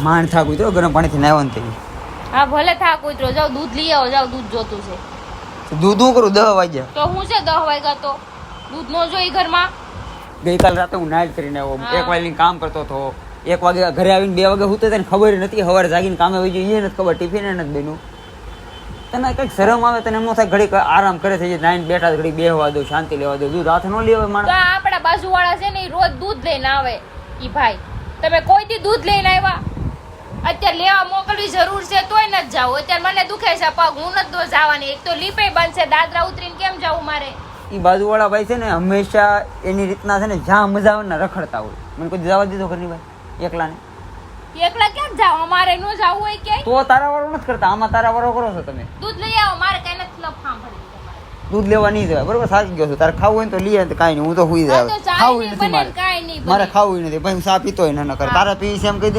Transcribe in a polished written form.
માંડ થાક ઉતરો ગરમ પાણીથી નાહવાનું થઈ હા ભલે થાક ઉતરો, જાવ દૂધ લઈ આવો, જાવ દૂધ જોતું છે. દૂધ હું કરું 10 વાગ્યા તો હું છે 10 વાગ્યા તો દૂધ નો જોઈ ઘરમાં. ગઈકાલ રાતે હું નાઇટ કરીને આવ્યો, 1 વાગે કામ કરતો હતો, 1 વાગે ઘરે આવીને 2 વાગે હું તો તને ખબર નથી, સવારે જાગીને કામે વહી ગયો, એ નથી ખબર, ટિફિન નથી બન્યું. તને કંઈક શરમ આવે, તને એમ ન થાય ઘડીક આરામ કરે થઈ જાય, નાઈન બેઠા ઘડી બેહવા દો, શાંતિ લેવા દો, દૂધ હાથ ન લેવાય માણસ. તો આપણા બાજુવાળા છે ને ઈ રોજ દૂધ લઈને આવે. ઈ ભાઈ તમે કોઈ દી દૂધ લઈને આવ્યા? અત્યારે લેવા મોકલવી જરૂર છે તોય નથી જાવ. અત્યારે મને દુખે છે પગ, હું નથી જવાની. એક તો લીપે બંધ છે, દાદરા ઉતરીને કેમ જાવું મારે? એ બાજુવાળા ભાઈ છે ને હંમેશા એની રીતના છે ને જ્યાં મજા આવે ને રખડતા હોય. મને કોઈ જવા દીધો ઘરની ભાઈ એકલાને? એકલા કેમ જાવ? અમારે નો જાવું હોય ક્યાંય? તો તારા વાળો નથી કરતા, આમાં તારા વાળો કરો છો તમે. દૂધ લઈ આવો, મારે કઈ નથી લફામ પડી. દૂધ લેવા નહીં જવાય, બરોબર? સાચી ગયો છું. તારે ખાવું હોય ને તો લઈ આવે, કાંઈ નહીં, હું તો સુઈ જાય. ખાવું નથી મારે, મારે ખાવું નથી ભાઈ, હું ચા પીતો હોય ને ન કર. તારા પી છે એમ કહી દે.